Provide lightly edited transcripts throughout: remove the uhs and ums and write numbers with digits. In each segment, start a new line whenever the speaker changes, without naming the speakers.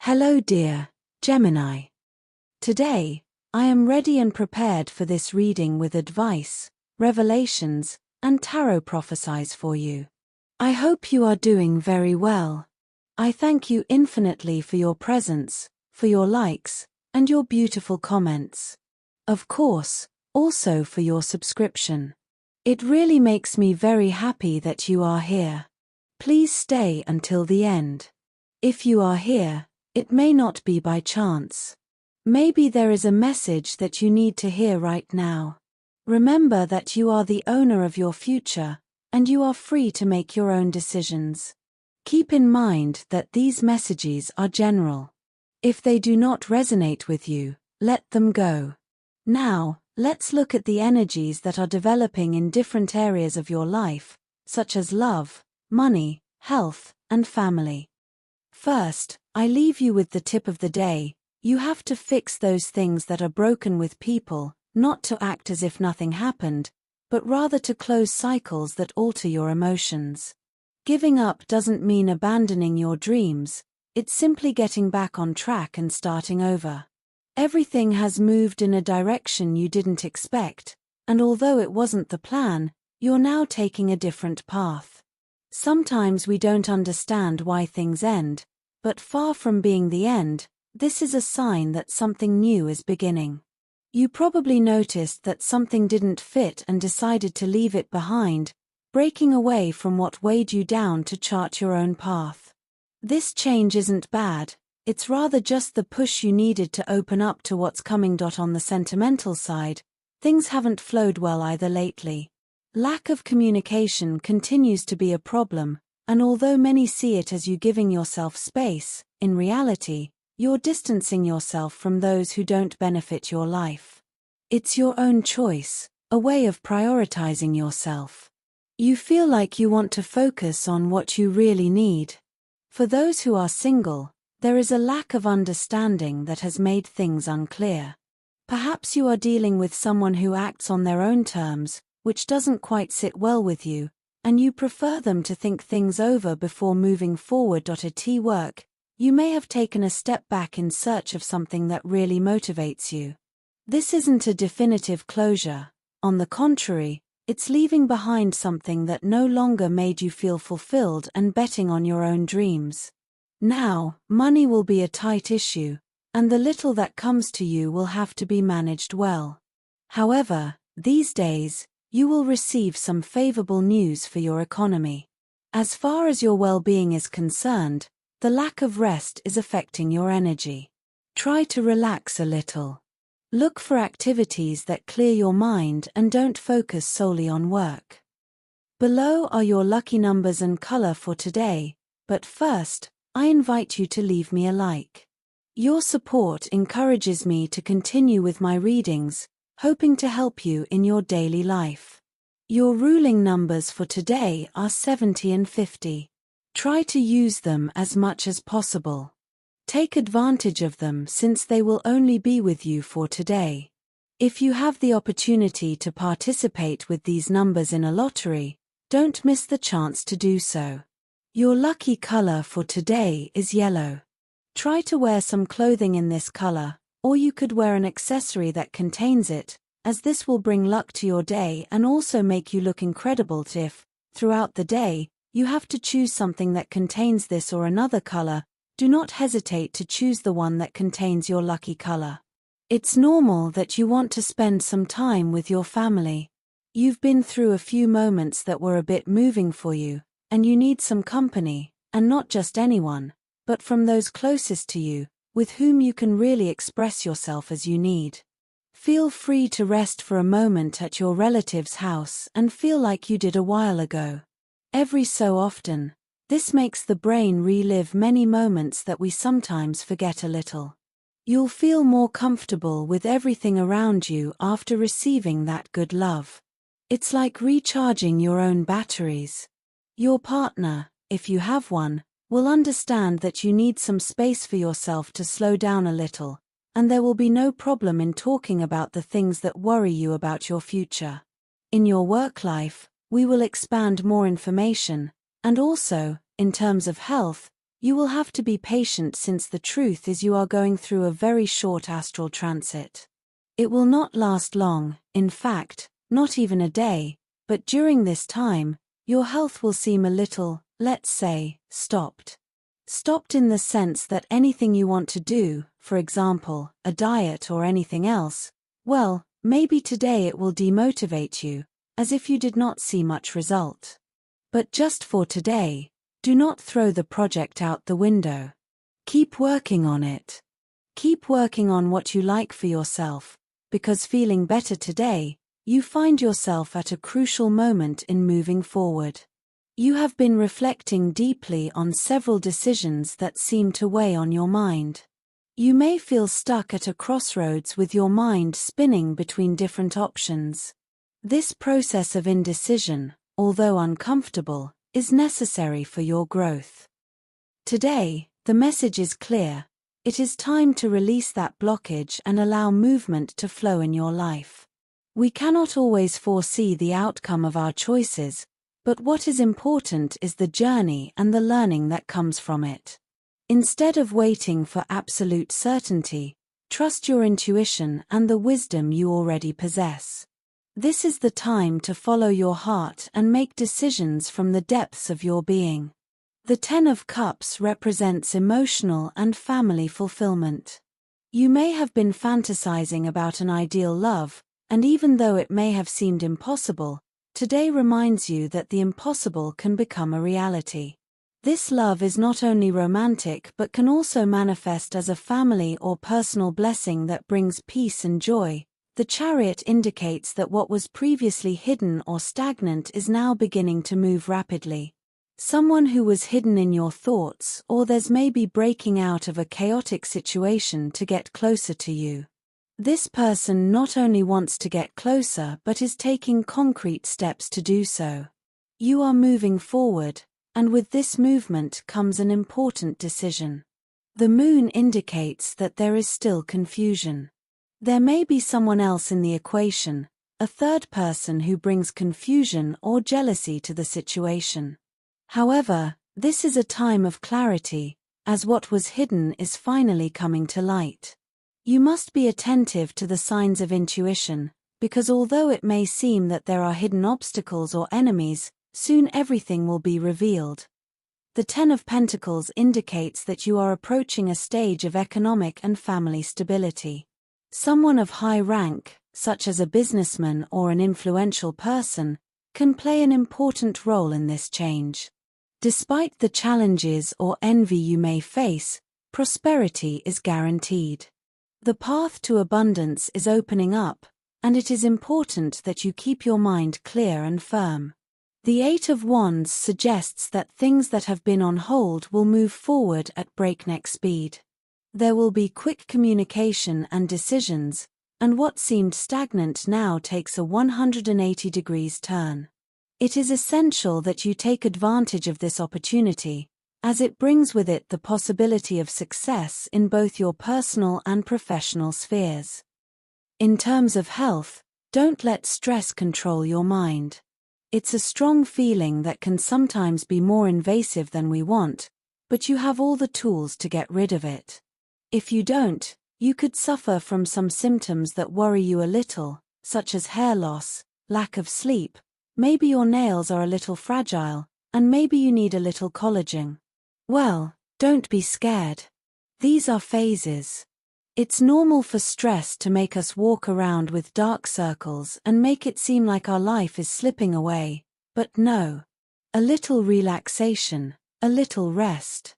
Hello dear Gemini. Today, I am ready and prepared for this reading with advice, revelations, and tarot prophecies for you. I hope you are doing very well. I thank you infinitely for your presence, for your likes, and your beautiful comments. Of course, also for your subscription. It really makes me very happy that you are here. Please stay until the end. If you are here, it may not be by chance. Maybe there is a message that you need to hear right now. Remember that you are the owner of your future, and you are free to make your own decisions. Keep in mind that these messages are general. If they do not resonate with you, let them go. Now, let's look at the energies that are developing in different areas of your life, such as love, money, health, and family. First, I leave you with the tip of the day. You have to fix those things that are broken with people, not to act as if nothing happened, but rather to close cycles that alter your emotions. Giving up doesn't mean abandoning your dreams, it's simply getting back on track and starting over. Everything has moved in a direction you didn't expect, and although it wasn't the plan, you're now taking a different path. Sometimes we don't understand why things end, but far from being the end, this is a sign that something new is beginning. You probably noticed that something didn't fit and decided to leave it behind, breaking away from what weighed you down to chart your own path. This change isn't bad, it's rather just the push you needed to open up to what's coming. On the sentimental side, things haven't flowed well either lately. Lack of communication continues to be a problem, and although many see it as you giving yourself space, in reality, you're distancing yourself from those who don't benefit your life. It's your own choice, a way of prioritizing yourself. You feel like you want to focus on what you really need. For those who are single, there is a lack of understanding that has made things unclear. Perhaps you are dealing with someone who acts on their own terms, which doesn't quite sit well with you, and you prefer them to think things over before moving forward. At work, you may have taken a step back in search of something that really motivates you. This isn't a definitive closure. On the contrary, it's leaving behind something that no longer made you feel fulfilled and betting on your own dreams. Now, money will be a tight issue, and the little that comes to you will have to be managed well. However, these days, you will receive some favorable news for your economy. As far as your well-being is concerned, the lack of rest is affecting your energy. Try to relax a little. Look for activities that clear your mind and don't focus solely on work. Below are your lucky numbers and color for today, but first, I invite you to leave me a like. Your support encourages me to continue with my readings, hoping to help you in your daily life. Your ruling numbers for today are 70 and 50. Try to use them as much as possible. Take advantage of them since they will only be with you for today. If you have the opportunity to participate with these numbers in a lottery, don't miss the chance to do so. Your lucky color for today is yellow. Try to wear some clothing in this color, or you could wear an accessory that contains it, as this will bring luck to your day and also make you look incredible. If, throughout the day, you have to choose something that contains this or another color, do not hesitate to choose the one that contains your lucky color. It's normal that you want to spend some time with your family. You've been through a few moments that were a bit moving for you, and you need some company, and not just anyone, but from those closest to you, with whom you can really express yourself as you need. Feel free to rest for a moment at your relative's house and feel like you did a while ago. Every so often, this makes the brain relive many moments that we sometimes forget a little. You'll feel more comfortable with everything around you after receiving that good love. It's like recharging your own batteries. Your partner, if you have one, will understand that you need some space for yourself to slow down a little, and there will be no problem in talking about the things that worry you about your future. In your work life, we will expand more information, and also, in terms of health, You will have to be patient since the truth is you are going through a very short astral transit. It will not last long, in fact, not even a day, but during this time, your health will seem a little, let's say, stopped. Stopped in the sense that anything you want to do, for example, a diet or anything else, well, maybe today it will demotivate you, as if you did not see much result. But just for today, do not throw the project out the window. Keep working on it. Keep working on what you like for yourself, because feeling better today, you find yourself at a crucial moment in moving forward. You have been reflecting deeply on several decisions that seem to weigh on your mind. You may feel stuck at a crossroads with your mind spinning between different options. This process of indecision, although uncomfortable, is necessary for your growth. Today, the message is clear. It is time to release that blockage and allow movement to flow in your life. We cannot always foresee the outcome of our choices, but what is important is the journey and the learning that comes from it. Instead of waiting for absolute certainty, trust your intuition and the wisdom you already possess. This is the time to follow your heart and make decisions from the depths of your being. The Ten of Cups represents emotional and family fulfillment. You may have been fantasizing about an ideal love, and even though it may have seemed impossible, today reminds you that the impossible can become a reality. This love is not only romantic but can also manifest as a family or personal blessing that brings peace and joy. The Chariot indicates that what was previously hidden or stagnant is now beginning to move rapidly. Someone who was hidden in your thoughts or there's maybe breaking out of a chaotic situation to get closer to you. This person not only wants to get closer but is taking concrete steps to do so. You are moving forward, and with this movement comes an important decision. The Moon indicates that there is still confusion. There may be someone else in the equation, a third person who brings confusion or jealousy to the situation. However, this is a time of clarity, as what was hidden is finally coming to light. You must be attentive to the signs of intuition, because although it may seem that there are hidden obstacles or enemies, soon everything will be revealed. The Ten of Pentacles indicates that you are approaching a stage of economic and family stability. Someone of high rank, such as a businessman or an influential person, can play an important role in this change. Despite the challenges or envy you may face, prosperity is guaranteed. The path to abundance is opening up, and it is important that you keep your mind clear and firm. The Eight of Wands suggests that things that have been on hold will move forward at breakneck speed. There will be quick communication and decisions, and what seemed stagnant now takes a 180 degrees turn. It is essential that you take advantage of this opportunity, as it brings with it the possibility of success in both your personal and professional spheres. In terms of health, don't let stress control your mind. It's a strong feeling that can sometimes be more invasive than we want, but you have all the tools to get rid of it. If you don't, you could suffer from some symptoms that worry you a little, such as hair loss, lack of sleep, maybe your nails are a little fragile, and maybe you need a little collagen. Well, don't be scared. These are phases. It's normal for stress to make us walk around with dark circles and make it seem like our life is slipping away, but no. A little relaxation, a little rest.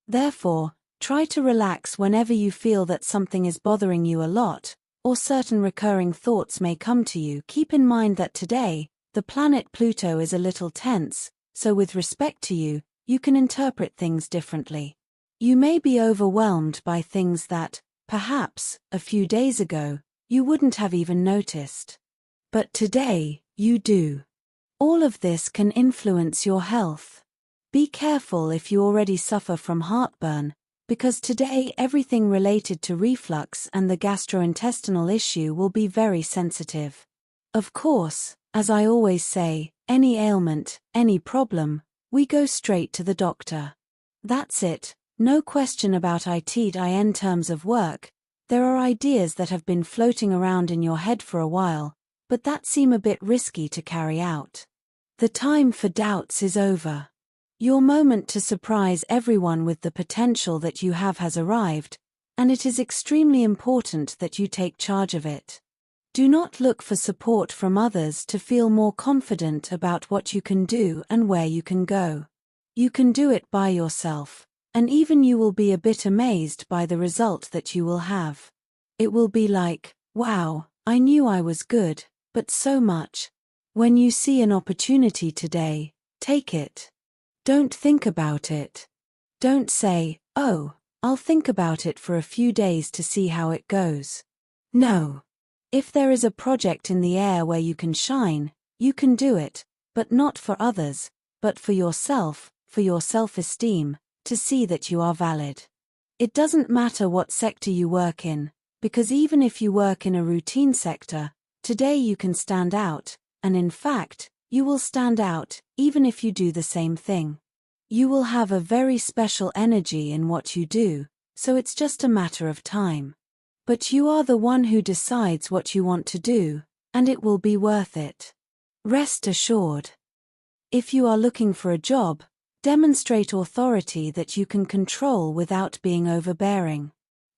Therefore, try to relax whenever you feel that something is bothering you a lot, or certain recurring thoughts may come to you. Keep in mind that today, the planet Pluto is a little tense, so with respect to you, you can interpret things differently. You may be overwhelmed by things that, perhaps, a few days ago, you wouldn't have even noticed. But today, you do. All of this can influence your health. Be careful if you already suffer from heartburn, because today everything related to reflux and the gastrointestinal issue will be very sensitive. Of course, as I always say, any ailment, any problem, we go straight to the doctor. That's it, no question about it in terms of work. There are ideas that have been floating around in your head for a while, but that seem a bit risky to carry out. The time for doubts is over. Your moment to surprise everyone with the potential that you have has arrived, and it is extremely important that you take charge of it. Do not look for support from others to feel more confident about what you can do and where you can go. You can do it by yourself, and even you will be a bit amazed by the result that you will have. It will be like, wow, I knew I was good, but so much. When you see an opportunity today, take it. Don't think about it. Don't say, oh, I'll think about it for a few days to see how it goes. No. If there is a project in the air where you can shine, you can do it, but not for others, but for yourself, for your self-esteem, to see that you are valid. It doesn't matter what sector you work in, because even if you work in a routine sector, today you can stand out, and in fact, you will stand out, even if you do the same thing. You will have a very special energy in what you do, so it's just a matter of time. But you are the one who decides what you want to do, and it will be worth it. Rest assured. If you are looking for a job, demonstrate authority that you can control without being overbearing.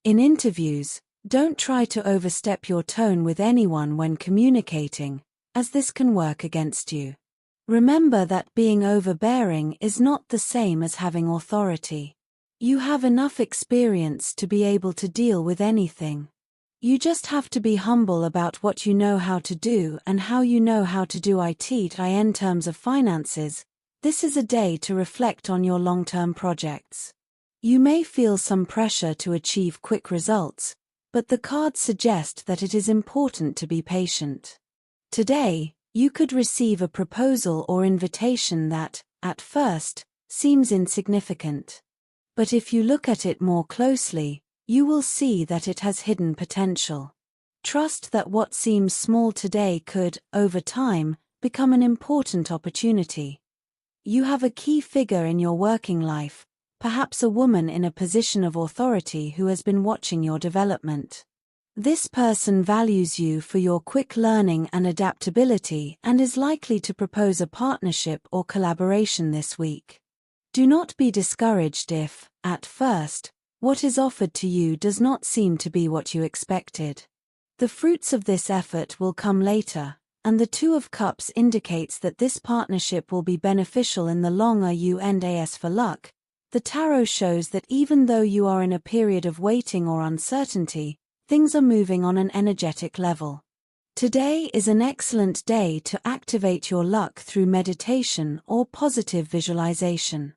In interviews, don't try to overstep your tone with anyone when communicating, as this can work against you. Remember that being overbearing is not the same as having authority. You have enough experience to be able to deal with anything. You just have to be humble about what you know how to do and how you know how to do it in terms of finances. This is a day to reflect on your long-term projects. You may feel some pressure to achieve quick results, but the cards suggest that it is important to be patient. Today, you could receive a proposal or invitation that, at first, seems insignificant. But if you look at it more closely, you will see that it has hidden potential. Trust that what seems small today could, over time, become an important opportunity. You have a key figure in your working life, perhaps a woman in a position of authority who has been watching your development. This person values you for your quick learning and adaptability and is likely to propose a partnership or collaboration this week. Do not be discouraged if, at first, what is offered to you does not seem to be what you expected. The fruits of this effort will come later, and the Two of Cups indicates that this partnership will be beneficial in the long run. As for luck, the tarot shows that even though you are in a period of waiting or uncertainty, things are moving on an energetic level. Today is an excellent day to activate your luck through meditation or positive visualization.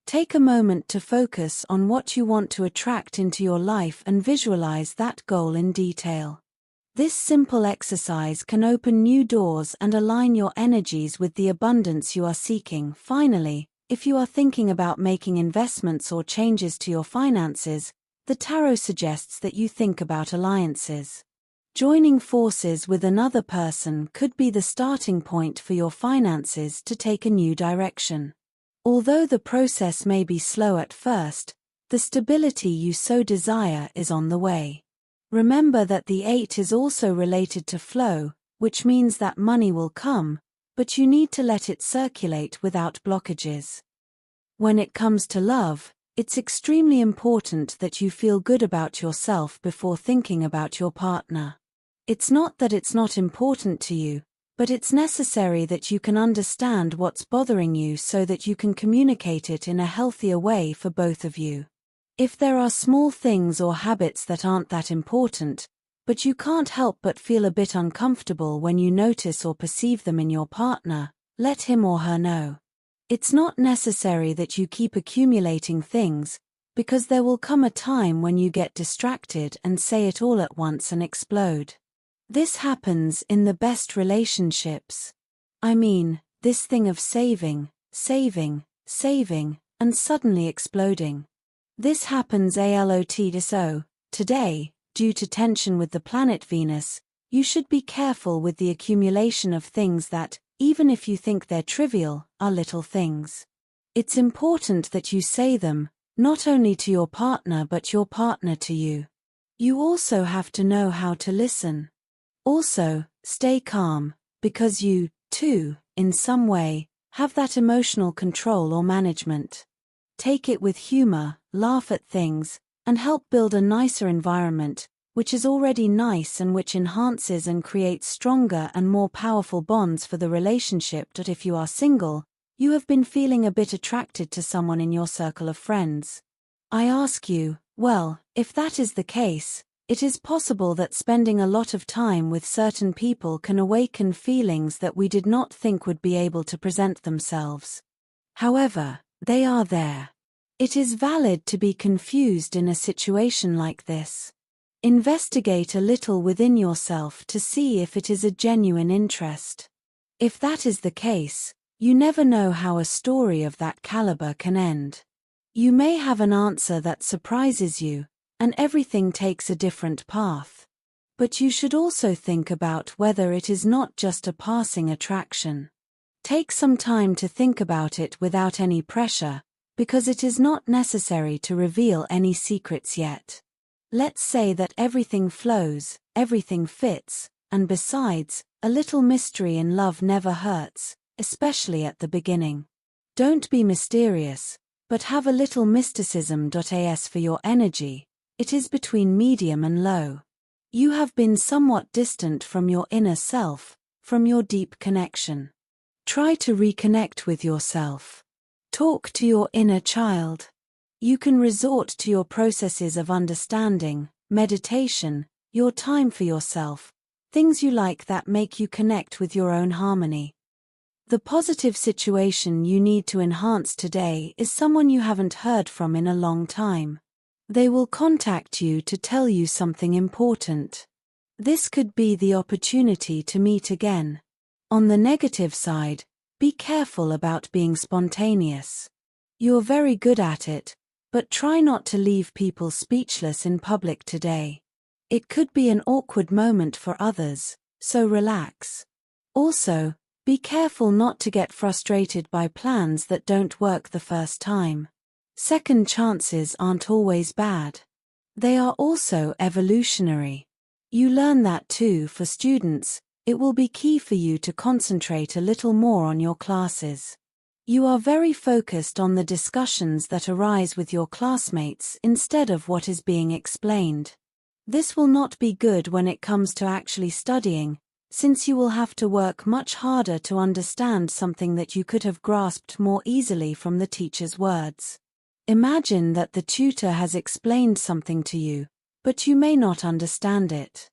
Take a moment to focus on what you want to attract into your life and visualize that goal in detail. This simple exercise can open new doors and align your energies with the abundance you are seeking. Finally, if you are thinking about making investments or changes to your finances, the tarot suggests that you think about alliances. Joining forces with another person could be the starting point for your finances to take a new direction. Although the process may be slow at first, the stability you so desire is on the way. Remember that the 8 is also related to flow, which means that money will come, but you need to let it circulate without blockages. When it comes to love, it's extremely important that you feel good about yourself before thinking about your partner. It's not that it's not important to you, but it's necessary that you can understand what's bothering you so that you can communicate it in a healthier way for both of you. If there are small things or habits that aren't that important, but you can't help but feel a bit uncomfortable when you notice or perceive them in your partner, let him or her know. It's not necessary that you keep accumulating things, because there will come a time when you get distracted and say it all at once and explode. This happens in the best relationships. I mean, this thing of saving, and suddenly exploding. This happens a lot. So, today, due to tension with the planet Venus, you should be careful with the accumulation of things that, even if you think they're trivial, are little things. It's important that you say them, not only to your partner but your partner to you. You also have to know how to listen. Also, stay calm, because you, too, in some way, have that emotional control or management. Take it with humor, laugh at things, and help build a nicer environment, which is already nice and which enhances and creates stronger and more powerful bonds for the relationship. That if you are single, you have been feeling a bit attracted to someone in your circle of friends. I ask you, well, if that is the case, it is possible that spending a lot of time with certain people can awaken feelings that we did not think would be able to present themselves. However, they are there. It is valid to be confused in a situation like this. Investigate a little within yourself to see if it is a genuine interest. If that is the case, you never know how a story of that caliber can end. You may have an answer that surprises you, and everything takes a different path. But you should also think about whether it is not just a passing attraction. Take some time to think about it without any pressure, because it is not necessary to reveal any secrets yet. Let's say that everything flows, everything fits, and besides, a little mystery in love never hurts, especially at the beginning. Don't be mysterious, but have a little mysticism. As for your energy, it is between medium and low. You have been somewhat distant from your inner self, from your deep connection. Try to reconnect with yourself. Talk to your inner child. You can resort to your processes of understanding, meditation, your time for yourself, things you like that make you connect with your own harmony. The positive situation you need to enhance today is someone you haven't heard from in a long time. They will contact you to tell you something important. This could be the opportunity to meet again. On the negative side, be careful about being spontaneous. You're very good at it, but try not to leave people speechless in public today. It could be an awkward moment for others, so relax. Also, be careful not to get frustrated by plans that don't work the first time. Second chances aren't always bad. They are also evolutionary. You learn that too. For students, it will be key for you to concentrate a little more on your classes. You are very focused on the discussions that arise with your classmates instead of what is being explained. This will not be good when it comes to actually studying, since you will have to work much harder to understand something that you could have grasped more easily from the teacher's words. Imagine that the tutor has explained something to you, but you may not understand it.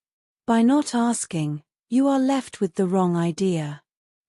By not asking, you are left with the wrong idea.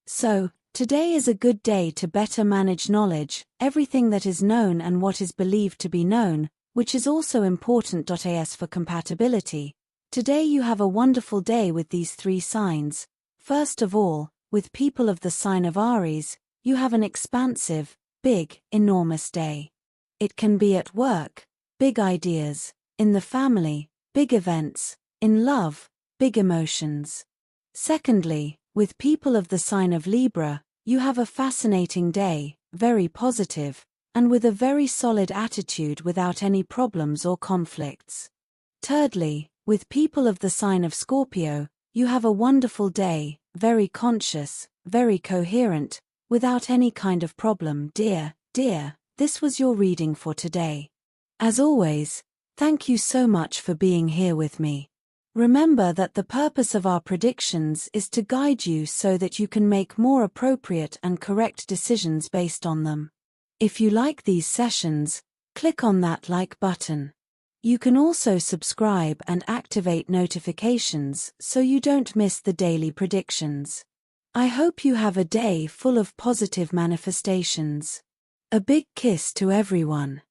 So, today is a good day to better manage knowledge, everything that is known and what is believed to be known, which is also important. As for compatibility, today you have a wonderful day with these three signs. First of all, with people of the sign of Aries, you have an expansive, big, enormous day. It can be at work, big ideas, in the family, big events, in love, big emotions. Secondly, with people of the sign of Libra, you have a fascinating day, very positive, and with a very solid attitude without any problems or conflicts. Thirdly, with people of the sign of Scorpio, you have a wonderful day, very conscious, very coherent, without any kind of problem. Dear, this was your reading for today. As always, thank you so much for being here with me. Remember that the purpose of our predictions is to guide you so that you can make more appropriate and correct decisions based on them. If you like these sessions, click on that like button. You can also subscribe and activate notifications so you don't miss the daily predictions. I hope you have a day full of positive manifestations. A big kiss to everyone.